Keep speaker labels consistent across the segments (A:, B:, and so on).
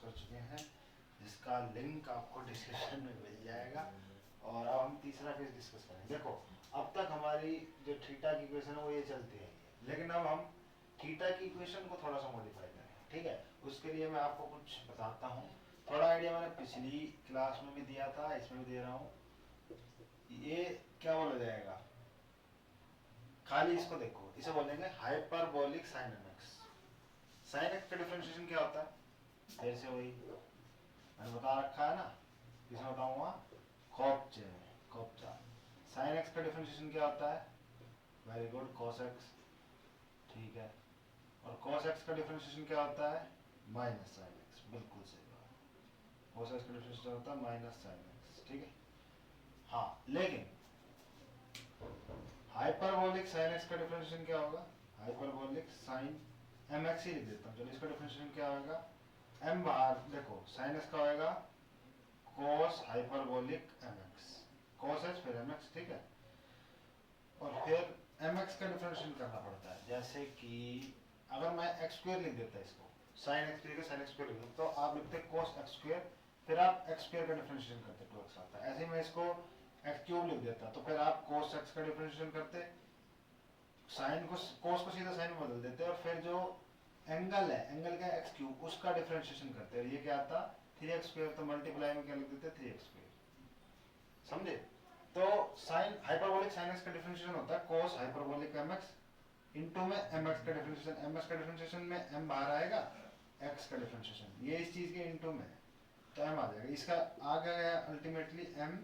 A: कर चुके हैं, जिसका लिंक आपको डिस्क्रिप्शन में मिल जाएगा। और अब हम तीसरा केस डिस्कस करेंगे। देखो अब तक हमारी जो थीटा की इक्वेशन है वो ये चलती है, लेकिन अब हम थीटा की इक्वेशन को थोड़ा सा मॉडिफाई करेंगे। ठीक है, उसके लिए मैं आपको कुछ बताता हूँ। थोड़ा आइडिया मैंने पिछली क्लास में भी दिया था, इसमें भी दे रहा हूँ। ये क्या बोला जाएगा, खाली इसको देखो, इसे बोलेंगे hyperbolic sine M X. Sine X का डिफरेंशिएशन क्या होता है, फिर से वही मैंने बता रखा है ना, किसमें बताऊंगा, कॉप्चे में, कॉप्चा। साइन एक्स का डिफरेंशिएशन क्या होता है, वेरी गुड, कॉस एक्स। ठीक है, और कॉस एक्स का डिफरेंशिएशन क्या होता है, माइनस साइन एक्स। बिल्कुल सही बात, कॉस एक्स का डिफरेंशिएशन होता है माइनस साइन एक्स। ठीक है, हाँ, लेकिन हाइपरबोलिक साइन एक्स का डिफरेंशिएशन क्या होगा, हाइपरबोलिक साइन एम एक्स ही लिख देता हूँ। चलिए इसका डिफरेंशिएशन क्या होगा, एम बाहर देखो, साइन एक्स का होगा cos hyperbolic mx, cos h फिर mx। ठीक है, और फिर mx का डिफरेंशिएशन करना पड़ता है। जैसे कि अगर मैं x स्क्वायर लिख देता है, इसको sin x की जगह sin x स्क्वायर लिख देता, तो आप लिखते cos x स्क्वायर, फिर आप x स्क्वायर का डिफरेंशिएशन करते 2x आता है। ऐसे ही मैं इसको x क्यूब लिख देता, तो फिर आप cos x का डिफरेंशिएशन करते, साइन को cos को सीधा साइन में बदल देते, और फिर जो एंगल है, एंगल का x क्यूब, उसका डिफरेंशिएशन करते हैं। ये क्या आता, 3x स्क्वायर, तो मल्टीप्लाई में क्या लिख देते, 3x स्क्वायर। समझे, तो साइन हाइपरबोलिक साइन एक्स का डिफरेंशिएशन होता है cos हाइपरबोलिक mx इनटू में mx का डिफरेंशिएशन, mx का डिफरेंशिएशन में m बाहर आएगा, x का डिफरेंशिएशन ये इस चीज के इनटू में, तो m आ जाएगा, इसका आ गया ultimately m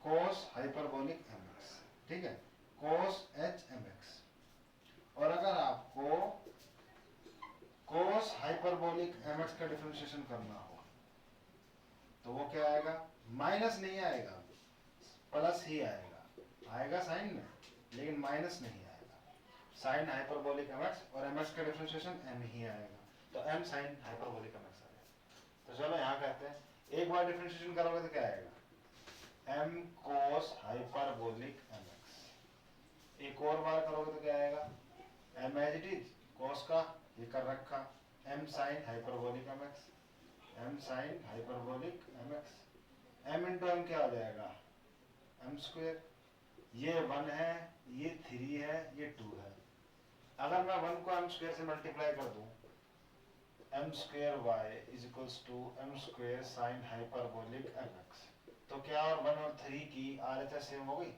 A: cos hyperbolic mx। ठीक है, cos h mx। और अगर आपको cos हाइपरबोलिक mx का डिफरेंशिएशन करना हो तो वो क्या आएगा, माइनस नहीं आएगा, प्लस ही आएगा, आएगा साइन में लेकिन माइनस नहीं आएगा। साइन हाइपरबोलिक mx और mx का डिफरेंशिएशन m ही आएगा, तो m साइन हाइपरबोलिक mx आ जाएगा। तो चलो यहाँ कहते हैं, एक बार डिफरेंशिएशन करोगे तो क्या आएगा, m cos हाइपरबोलिक mx। एक और बार करोगे तो क्या आएगा, m as it is, cos का ये कर रखा, m sine hyperbolic mx, m sine hyperbolic mx। m into m क्या आ जाएगा, m स्क्वायर। ये 1 है, ये 3 है, ये 2 है। अगर मैं 1 को m स्क्वायर से मल्टीप्लाई कर दूं, m square y is equals to m square sine hyperbolic mx, तो क्या और 1 और 3 की RHS सेम हो गई।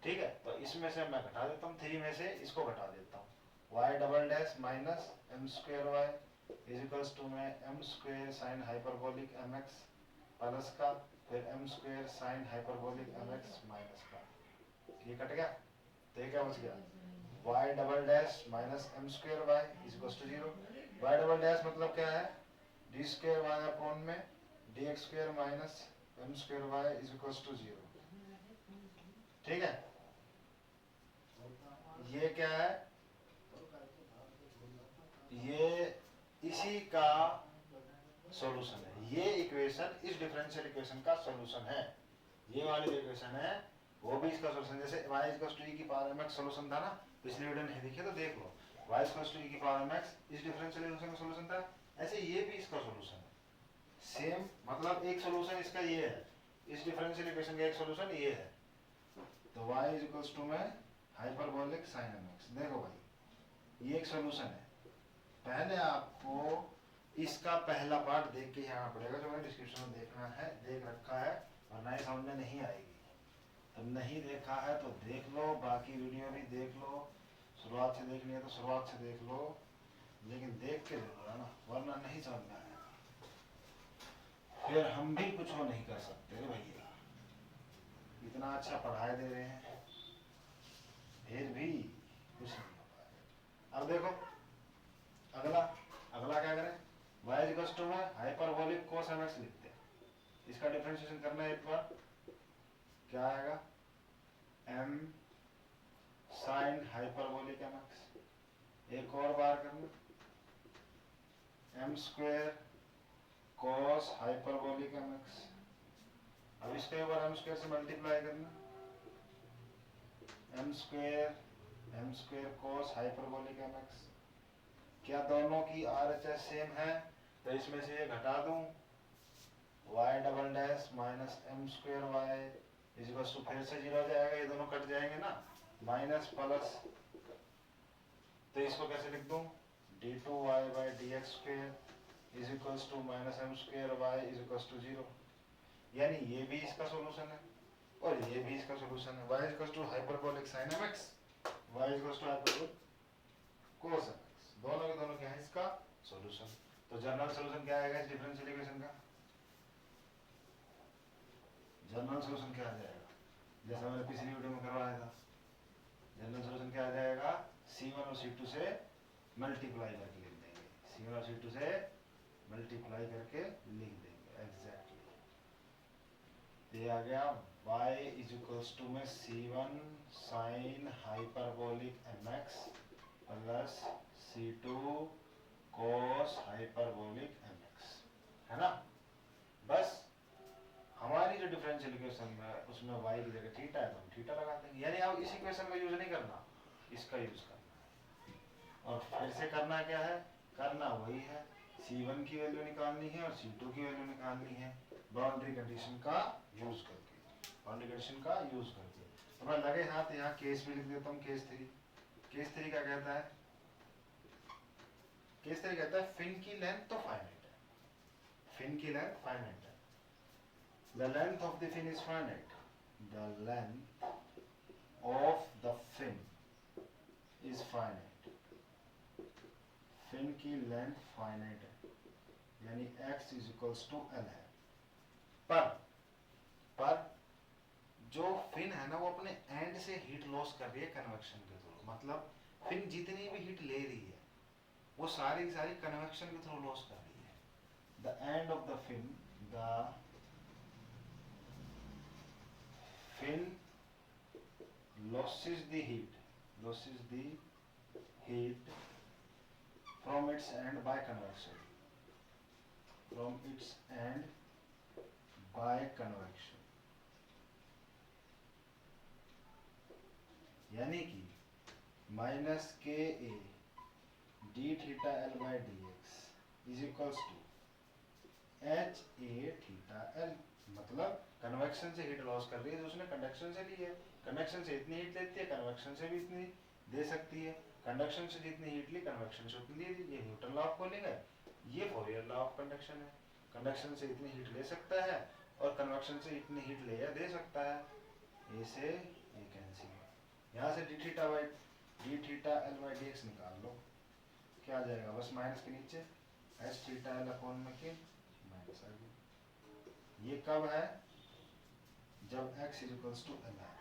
A: ठीक है, तो इसमें से मैं घटा देता हूँ, 3 में से इसको घटा देता हूँ, y double dash minus m square y is equals to में m square sine hyperbolic mx plus का फिर m square sine hyperbolic mx minus का, ये कट गया, तो ये क्या बच गया, y double dash minus m square y is equals to 0। y double dash मतलब क्या है, d स्क्वायर y अपॉन में dx square minus m square y is equals to 0। ठीक है, ये क्या है, ये इसी का सॉल्यूशन है। ये इक्वेशन इस डिफरेंशियल इक्वेशन का सॉल्यूशन है। ये वाली जो इक्वेशन है वो भी इसका सॉल्यूशन, जैसे y इक्वल्स टू e की पावर mx सॉल्यूशन था ना, पिछली वीडियो नहीं देखिए तो देख लो, y इक्वल्स टू e की पावर mx इस डिफरेंशियल इक्वेशन का सॉल्यूशन था, ऐसे ये भी इसका सॉल्यूशन है। सेम मतलब एक सॉल्यूशन इसका ये है, इस डिफरेंशियल इक्वेशन का एक सॉल्यूशन ये है। तो y इक्वल्स टू में हाइपरबोलिक साइन mx, देखो भाई ये एक सॉल्यूशन है। पहले आपको इसका पहला पार्ट देख के यहाँ पड़ेगा, जो मैंने डिस्क्रिप्शन में देखना है, देख रखा है, वरना ये समझ में नहीं आएगी। तो नहीं देखा है तो देख लो, बाकी वीडियो भी देख लो, शुरुआत से देखनी है तो शुरुआत से देख लो, लेकिन देख के देखो है ना, वरना नहीं समझ में आएगा, फिर हम भी कुछ नहीं कर सकते भैया, इतना अच्छा पढ़ाई दे रहे हैं फिर भी कुछ नहीं हो पाएगा। अब देखो अगला, अगला क्या करें, y इक्वल्स टू में हाइपरबोलिक कोस mx लिखते हैं, इसका डिफरेंशिएशन करना है एक बार, क्या आएगा, m साइन हाइपरबोलिक mx। एक और बार करना, m square cos hyperbolic mx। अब इसके ऊपर m स्क्वायर से मल्टीप्लाई करना, m square cos hyperbolic mx। क्या दोनों की RHS सेम है, तो इसमें से ये घटा दूं, Y double dash minus M square Y is equal to, फिर से जीरो हो जाएगा, ये दोनों कट जाएंगे ना, माइनस प्लस, तो इसको कैसे लिख दूं, D two Y by D X square is equal to minus M square Y is equal to zero. यानी ये भी इसका सोल्यूशन है और ये भी इसका सोल्यूशन है। y is equal to hyperbolic sin mx, y is equal to hyperbolic cos mx, दोनों के दोनों क्या है इसका सोल्यूशन। तो जनरल सोल्यूशन क्या आएगा इस डिफरेंशियल इक्वेशन का, जनरल सोल्यूशन क्या आ जाएगा, जैसा मैंने पिछली वीडियो में करवाया था, जनरल सोल्यूशन क्या आ जाएगा, C1 और C2 से मल्टीप्लाई करके लिख देंगे, C1 और C2 से मल्टीप्लाई करके लिख देंगे एग्जैक्टली। ये आ गया y इज इक्वल्स टू में C1 sine hyperbolic mx plus C2 cos hyperbolic mx, है ना। बस हमारी जो डिफरेंशियल इक्वेशन में उसमें y की जगह थीटा है तो हम थीटा लगा देंगे, यानी अब इस इक्वेशन का यूज नहीं करना, इसका यूज करना है। और फिर से करना क्या है, करना वही है, C1 की वैल्यू निकालनी है और C2 की वैल्यू निकालनी है बाउंड्री कंडीशन का यूज करके, बाउंड्री कंडीशन का यूज करके। तो मैं लगे हाथ यहाँ केस भी लिख देता हूँ, केस 3। केस 3 क्या कहता है, केस 3 कहता है फिन की लेंथ तो फाइनाइट है, फिन की लेंथ फाइनाइट है, the length of the fin is finite, the length of the fin is finite, fin की लेंथ फाइनाइट है, यानी x is equals to l है। पर जो फिन है ना वो अपने एंड से हीट लॉस कर रही है कन्वेक्शन के थ्रू, मतलब फिन जितनी भी हीट ले रही है वो सारी सारी कन्वेक्शन के थ्रू लॉस कर रही है। The end of the fin, the fin loses the heat from its end by convection, from its end by convection, यानी कि माइनस के A D theta L by D X is equals to H A theta L, मतलब convection से heat loss कर रही है जो उसने कंडक्शन से ली है, कंडक्शन से इतनी हीट लेती है, कन्वेक्शन से भी इतनी दे सकती है, कंडक्शन से जितनी हीट ली कन्वेक्शन से उतनी दे दी। ये न्यूटन लॉ ऑफ कूलिंग है, ये फॉरियर लॉ ऑफ कंडक्शन है, कंडक्शन से इतनी हीट ले सकता है और कन्वेक्शन से इतनी हीट ले या दे सकता है, ए से ये कैंसिल, यहाँ से D theta L by D x निकाल लो, क्या आ जाएगा, बस माइनस के नीचे एच थीटा एल अपॉन में के माइनस आ गया। ये कब है, जब x is equals to L है,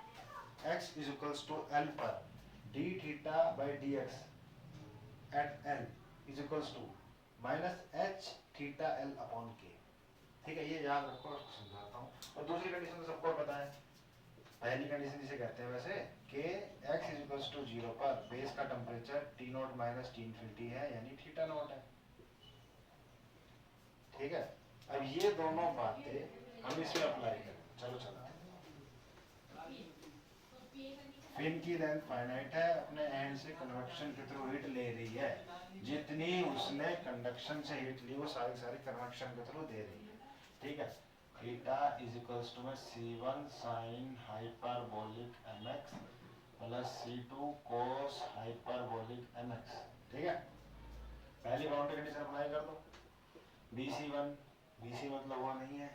A: x is equals to L पर D theta by D X at L is equals to minus H theta L upon K. ठीक है, ये याद रखो, समझाता हूँ। और दूसरी कंडीशन तो सबको पता है, पहली कंडीशन जिसे कहते हैं वैसे कि x इज इक्वल्स टू 0 पर बेस का temperature T not minus T infinity है, यानी थीटा नॉट है। ठीक है, अब ये दोनों बातें हम इसमें अप्लाई करें, चलो चलो। फिन की लेंथ फाइनाइट है, अपने एंड से कन्वेक्शन के थ्रू हीट ले रही है, जितनी उसने कंडक्शन से हीट ली वो सारी सारी कन्वेक्शन के थ्रू दे रही है। ठीक है, थीटा इज इक्वल्स टू में C1 sine hyperbolic mx plus C2 cos hyperbolic mx। ठीक है, पहली बाउंड्री कंडीशन अप्लाई कर दो, BC मतलब वो नहीं है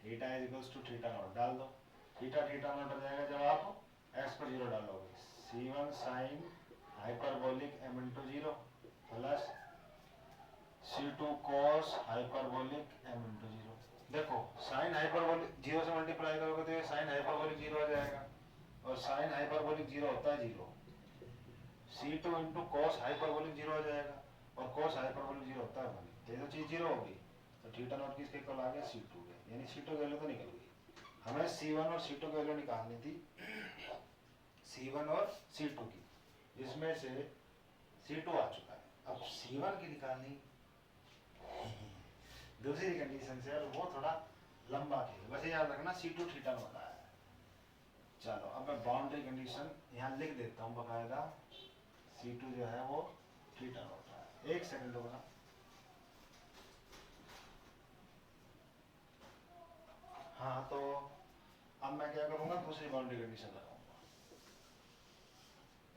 A: theta is equals to theta naught डाल दो, थीटा नॉट आ जाएगा जब आप x पर 0 डालोगे, C1 sine hyperbolic m into 0 plus C2 cos hyperbolic m into 0। देखो साइन हाइपरबोलिक 0 से मल्टीप्लाई करोगे तो ये साइन हाइपरबोलिक 0 आ जाएगा, और साइन हाइपरबोलिक 0 होता है 0, C2 इंटू cos हाइपरबोलिक 0 आ जाएगा, और cos हाइपरबोलिक 0 होता है 1, तो ये तो चीज 0 होगी, तो थीटा नॉट किसके इक्वल आ गया, C2 के, यानी C2 की वैल्यू तो निकल गई। हमें C1 और C2 की वैल्यू निकालनी थी, C1 और C2 की, जिसमें से C2 आ चुका है, अब C1 की निकालनी दूसरी कंडीशन से, और वो थोड़ा लंबा खेल, वैसे याद रखना C2 थीटा नॉट आया है। चलो अब मैं बाउंड्री कंडीशन यहाँ लिख देता हूँ बकायदा, C2 जो है वो थीटा नॉट आया, एक सेकंड होगा। हाँ तो अब मैं क्या करूंगा, दूसरी बाउंड्री कंडीशन लगाऊंगा।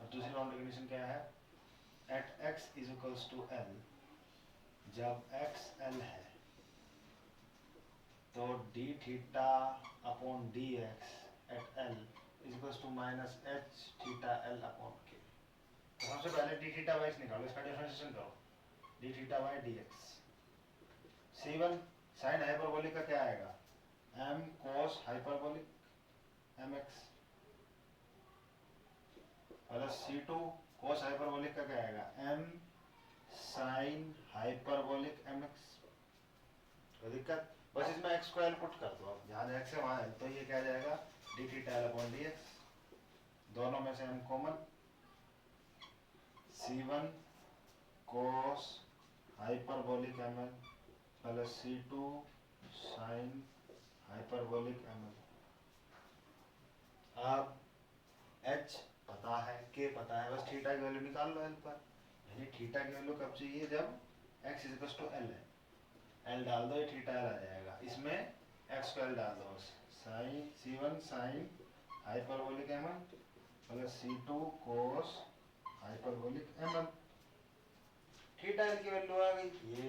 A: अब दूसरी बाउंड्री कंडीशन क्या है, at x is equals to l, जब x l है तो d theta upon D X at l is equals to minus h theta l upon k। तो सबसे पहले d थीटा बाई निकालो, इसका डिफरेंशिएशन करो, d theta by D x. c1 sine hyperbolic का क्या आएगा, m cos hyperbolic mx plus c2 cos hyperbolic का क्या आएगा, m sin हाइपरबोलिक mx। कोई दिक्कत, बस इसमें x को l पुट कर दो, अब जहाँ x है वहाँ l, तो ये क्या जाएगा d theta l upon dx, दोनों में से m common, c1 cos hyperbolic ml plus c2 sin hyperbolic ml। अब h पता है, k पता है, बस थीटा की वैल्यू निकाल लो l पर, यानी थीटा की वैल्यू कब चाहिए, जब x is equal to l है, l डाल दो, ये थीटा l आ जाएगा, इसमें x को l डाल दो, sine c1 sine hyperbolic ml plus c2 cos hyperbolic ml। Theta l की वैल्यू आ गई, ये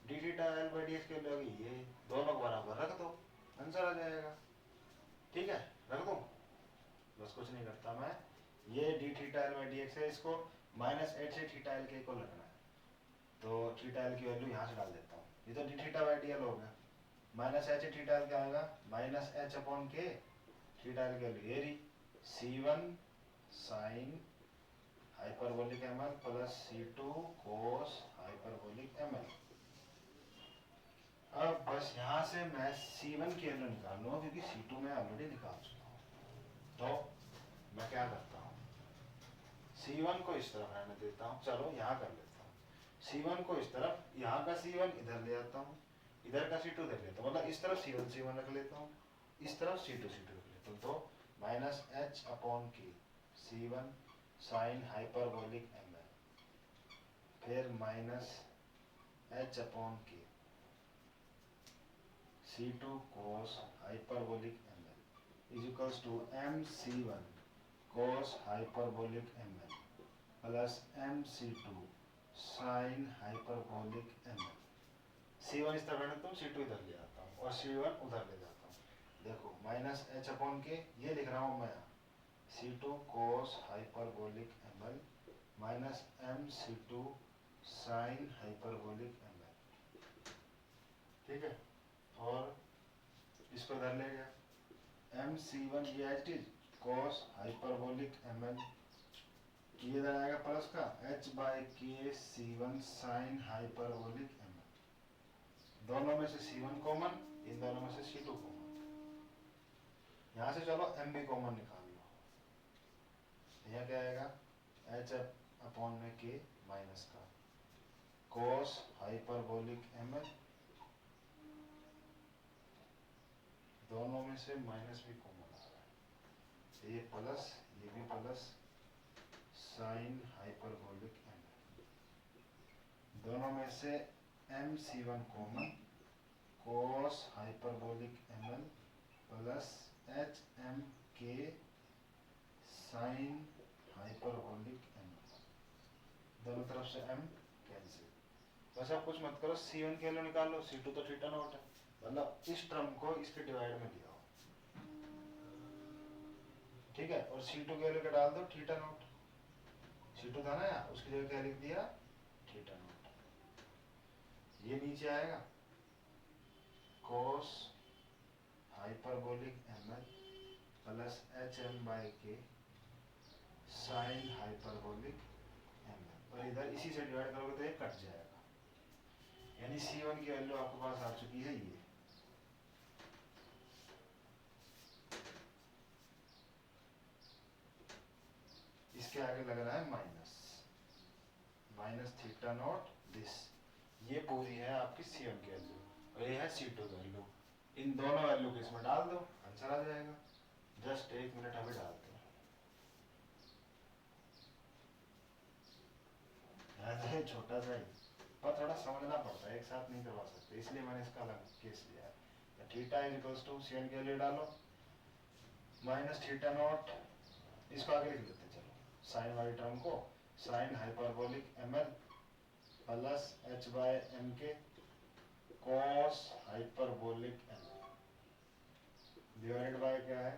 A: d theta l by D X की वैल्यू आ गई, ये दोनों को बराबर रख दो, आंसर आ जाएगा। ठीक है, रख दो, बस कुछ नहीं करता मैं, ये d theta l by D x है, इसको माइनस एच से थीटा l के को लगना है, तो थीटा l की वैल्यू यहाँ से डाल देता हूँ, ये तो d theta by D L हो गया, माइनस एच थीटा l क्या आएगा, माइनस एच अपॉन के, थीटा l की वैल्यू ये रही, c1 sine hyperbolic ml plus c2 cos hyperbolic ml। अब बस यहाँ से मैं c1 की वैल्यू निकाल लूँगा, क्योंकि c2 मैं ऑलरेडी निकाल चुका हूँ। तो मैं क्या करता हूँ, c1 को इस तरफ रहने देता हूँ, चलो यहाँ कर लेता हूँ, c1 को इस तरफ, यहाँ का c1 इधर ले आता हूँ, इधर का c2 इधर लेता हूँ, मतलब इस तरफ c1 रख लेता हूँ, इस तरफ c2 रख लेता हूँ, तो minus H upon K c1 sine hyperbolic ml, फिर minus H upon K c2 cos hyperbolic ml is equals to mc1 cos hyperbolic ml plus mc2 sin hyperbolic ml। c1 इस तरह रखता हूँ, c2 इधर ले आता हूँ और c1 उधर ले जाता हूँ, देखो माइनस एच अपॉन के, ये लिख रहा हूँ मैं c2 cos hyperbolic ml minus mc2 sin hyperbolic ml। ठीक है, और इसको इधर ले गया, mc1 ये H is cos hyperbolic ml, ये इधर आएगा प्लस का h बाई के c1 sin हाइपरबोलिक ml, दोनों में से c1 कॉमन, इन दोनों में से c2 कॉमन, यहाँ से चलो m भी कॉमन निकाल लो, यहाँ क्या आएगा h अपॉन में k माइनस का cos हाइपरबोलिक ml, दोनों में से माइनस भी कॉमन आ रहा है, ये प्लस ये भी प्लस, साइन हाइपरबोलिक ml, दोनों में से mc1 common, cos hyperbolic ml plus hmk sign hyperbolic ml, दोनों तरफ से m कैंसिल, बस आप कुछ मत करो, c1 की वैल्यू निकाल लो, c2 तो थीटा नॉट है, मतलब इस टर्म को इसके डिवाइड में लिया हो, ठीक है, और c2 की वैल्यू क्या डाल दो, थीटा नॉट, c2 था ना यहाँ, उसकी जगह क्या लिख दिया, थीटा नॉट, ये नीचे आएगा cos hyperbolic ml plus hm by के साइन हाइपरबोलिक ml, और इधर इसी से डिवाइड करोगे तो ये कट जाएगा, यानी c1 की वैल्यू आपके पास आ चुकी है ये, इसके आगे लग रहा है minus, minus theta naught this, ये पूरी है आपकी c1 की वैल्यू, और ये है c2 की वैल्यू, इन दोनों वैल्यू को इसमें डाल दो, आंसर आ जाएगा, जस्ट एक मिनट अभी डालते हैं, छोटा सा ही पर थोड़ा समझना पड़ता है, एक साथ नहीं करवा सकते, इसलिए मैंने इसका अलग केस लिया है। तो theta is equals to second के लिए डालो माइनस थीटा नॉट, इसको आगे लिख देते हैं, चलो साइन वाली टर्म को sine hyperbolic M L plus H by M K cos hyperbolic M L divided by क्या है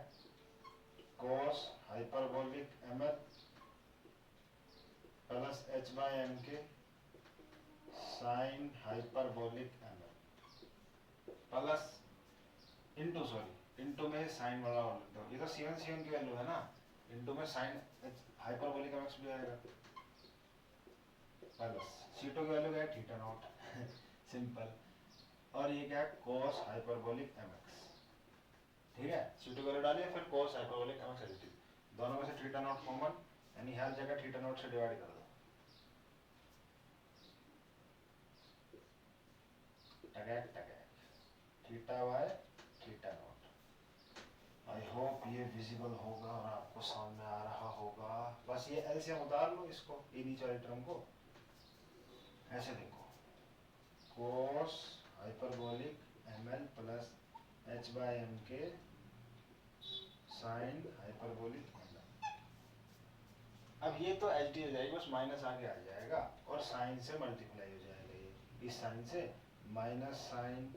A: cos hyperbolic M L plus H by M K sine hyperbolic M L plus into sorry into में sine वाला और लिखता हूँ, ये तो सी one की वैल्यू है ना, इंटू में साइन हाइपरबोलिक एम एक्स भी आएगा प्लस C2 की वैल्यू क्या है थीटा नॉट सिंपल, और ये क्या है cos हाइपरबोलिक mx, ठीक है C2 की वैल्यू डालिए फिर cos हाइपरबोलिक mx एडिटिव, दोनों में से थीटा नॉट कॉमन, यानी हर जगह थीटा नॉट से डिवाइड कर दो, टगैक टगैक theta by theta naught. I hope ये विजिबल होगा और आपको सामने आ रहा होगा, बस ये एलसीएम उतार लो इसको, ये नीचे वाली टर्म को ऐसे देखो cos hyperbolic ml plus h by M K sine hyperbolic ml। अब ये तो एच डी हो जाएगी, बस माइनस आगे आ जाएगा और साइन से मल्टीप्लाई हो जाएगा, ये इस साइन से minus sine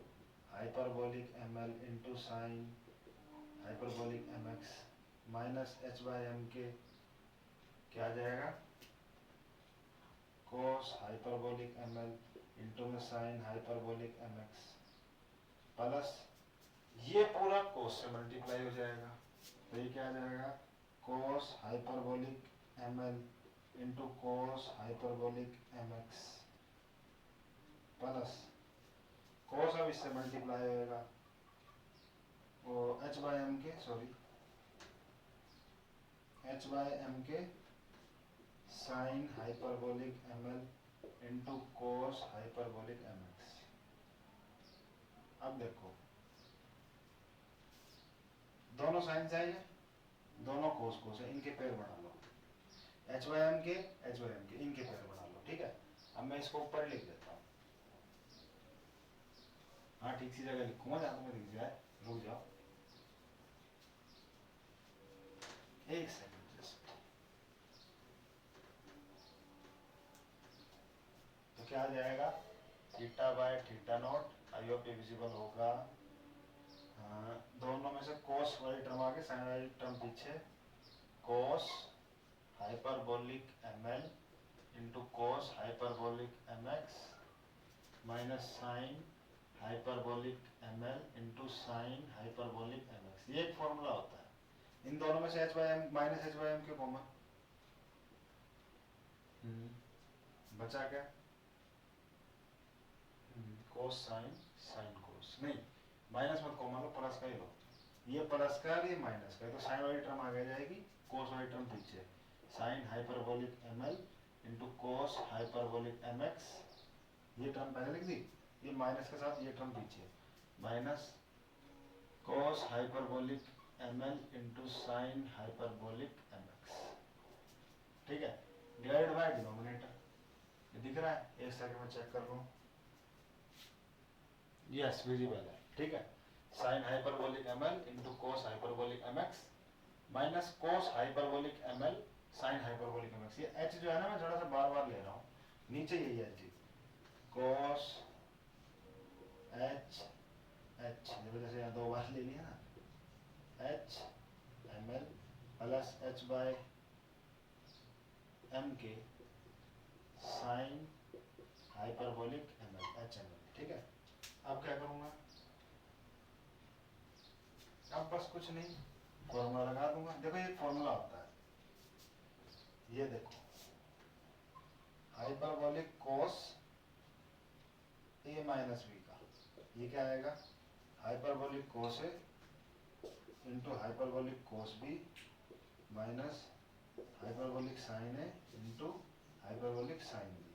A: hyperbolic ml into sine hyperbolic mx minus h by M K क्या आ जाएगा cos हाइपरबोलिक ml इंटू में साइन हाइपरबोलिक mx प्लस ये पूरा cos से मल्टीप्लाई हो जाएगा, तो ये क्या आ जाएगा cos hyperbolic ml into cos hyperbolic mx plus cos अब इससे मल्टीप्लाई होएगा वो h बाय m के sorry h by m K sine hyperbolic ml into cos hyperbolic mx। अब देखो दोनों साइन चाहिए, दोनों cos cos है, इनके पेयर बना लो h बाय m के इनके पेयर बना लो, ठीक है। अब मैं इसको ऊपर लिख देता हूँ, हाँ ठीक सी जगह लिखूंगा जहाँ तुम्हें दिख जाए, रुक जाओ एक सेकंड जस्ट। तो क्या आ जाएगा theta by theta naught, I hope ये विजिबल होगा, दोनों में से cos वाली टर्म आगे साइन वाली टर्म पीछे, cos hyperbolic ml into cos hyperbolic mx minus sine hyperbolic ml into sine hyperbolic mx, ये एक फॉर्मूला होता है। इन दोनों में से h by m minus h by m क्यों कॉमन, बचा क्या cos साइन साइन cos, नहीं माइनस मत कॉमन लो, प्लस का ही लो, ये प्लस का ये माइनस का, तो साइन वाली टर्म आगे जाएगी cos वाली टर्म पीछे, sign hyperbolic ml into cos hyperbolic mx, ये टर्म पहले लिख दी, ये माइनस के साथ ये टर्म पीछे minus cos hyperbolic ml into sine hyperbolic mx, ठीक है, डिवाइड बाय डिनोमिनेटर, ये दिख रहा है, एक सेकंड में चेक कर लूं, यस विजिबल है, ठीक है। Sign hyperbolic ml into cos hyperbolic mx minus cos hyperbolic ml sign hyperbolic mx, ये h जो है ना मैं थोड़ा सा बार बार ले रहा हूँ, नीचे यही है चीज cos h h जैसे यहाँ दो बार ले लिया ना h ml plus h by m K sine hyperbolic ml h ml, ठीक है। अब क्या करूंगा, अब बस कुछ नहीं फॉर्मूला लगा दूंगा, देखो ये फॉर्मूला होता है, ये देखो hyperbolic cos a minus b का, ये क्या आएगा hyperbolic cos a into hyperbolic cos b minus hyperbolic sine a into hyperbolic sine b।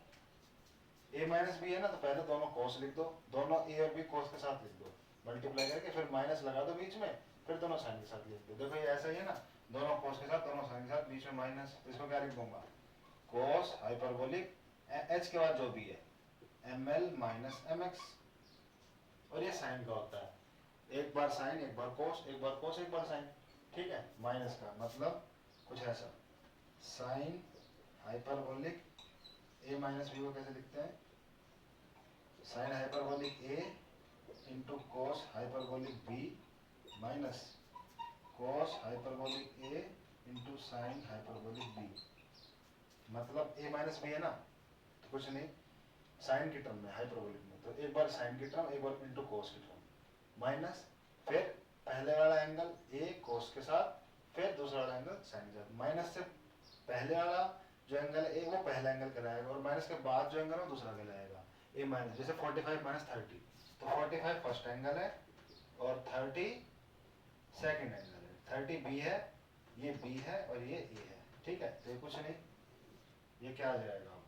A: a minus b है ना, तो पहले दोनों cos लिख दो, दोनों a और b cos के साथ लिख दो, मल्टीप्लाई करके फिर माइनस लगा दो बीच में, फिर दोनों साइन के साथ लिख दो, देखो ये ऐसा ही है ना, दोनों cos के साथ दोनों साइन के साथ बीच में माइनस, तो इसको क्या लिख दूंगा cos हाइपरबोलिक h के बाद जो भी है M L minus M X, और ये साइन का होता है, एक बार साइन एक बार कोस, एक बार कोस एक बार साइन, ठीक है। माइनस का मतलब कुछ ऐसा, sine hyperbolic A minus B को कैसे लिखते हैं, sine hyperbolic A into cos hyperbolic B minus cos hyperbolic A into sine hyperbolic B. मतलब ए माइनस बी है ना, तो कुछ नहीं, साइन की टर्म में हाइपरबोलिक में, तो एक बार साइन की टर्म एक बार इंटू कोस की टर्म माइनस, फिर पहले वाला एंगल ए कोस के साथ, फिर दूसरा वाला एंगल साइन के साथ। माइनस से पहले वाला जो एंगल है वो पहला एंगल कहलाएगा, और माइनस के बाद जो एंगल है वो दूसरा कहलाएगा। ए माइनस जैसे 45 माइनस 30, तो 45 फर्स्ट एंगल है और 30 सेकंड एंगल है। 30 बी है, ये बी है और ये ए है, ठीक है। तो ये कुछ नहीं, ये क्या आ जाएगा,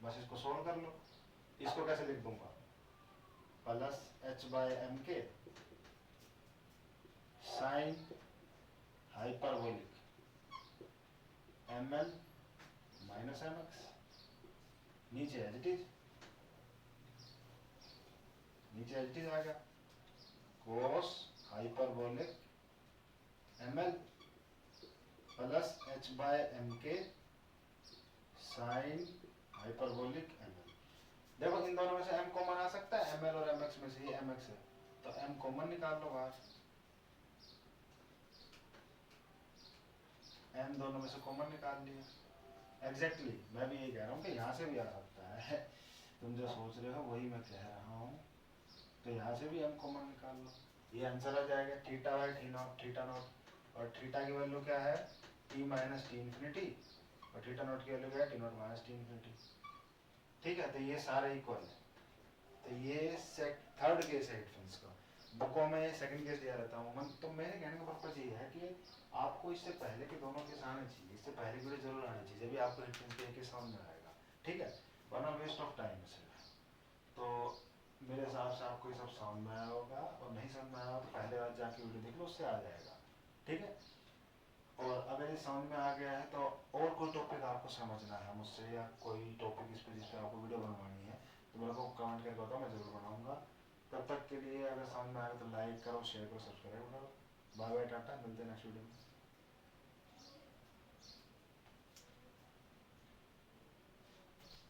A: बस इसको सोल्व कर लो। इसको कैसे लिख दूंगा, plus H by M K sine hyperbolic M L minus M X, नीचे एज इट इज, नीचे एज इट इज आ गया, cos hyperbolic M L plus H by M K sine hyperbolic M L. देखो इन दोनों में से m common आ सकता है, ml और mx में से, ये mx है तो m कॉमन निकाल लो बाहर, m दोनों में से कॉमन निकाल लिया। एग्जैक्टली मैं भी ये कह रहा हूँ कि यहाँ से भी आ सकता है तुम जो सोच रहे हो वही मैं कह रहा हूँ, तो यहाँ से भी m कॉमन निकाल लो, ये आंसर आ जाएगा थीटा बाय थीटा नॉट, और थीटा की वैल्यू क्या है t माइनस टी इन्फिनिटी, और थीटा नॉट की वैल्यू क्या है T not minus T infinity, ठीक है। तो ये सारे इक्वल है, तो ये थर्ड केस है डिफरेंस का, बुकों में सेकंड केस दिया रहता हूँ। तो मेरे कहने का पर्पज ये है कि आपको इससे पहले के दोनों केस आने चाहिए, इससे पहले की वीडियो जरूर आनी चाहिए, जब भी आपको डिफरेंस के केस समझ में आएगा, ठीक है, वरना वेस्ट ऑफ टाइम है सिर्फ। तो मेरे हिसाब से आपको ये सब समझ में आया होगा, और नहीं समझ में आया तो पहले बार जाके वीडियो देख लो, उससे आ जाएगा, ठीक है। और अगर ये समझ में आ गया है तो और कोई टॉपिक आपको समझना है मुझसे, या कोई टॉपिक इस पे जिस पे आपको वीडियो बनवानी है, तो मेरे को कमेंट करके बताओ, मैं जरूर बनाऊंगा। तब तक के लिए अगर समझ में आएगा तो लाइक करो, शेयर करो, सब्सक्राइब करो। बाय बाय, टाटा, मिलते हैं नेक्स्ट वीडियो में।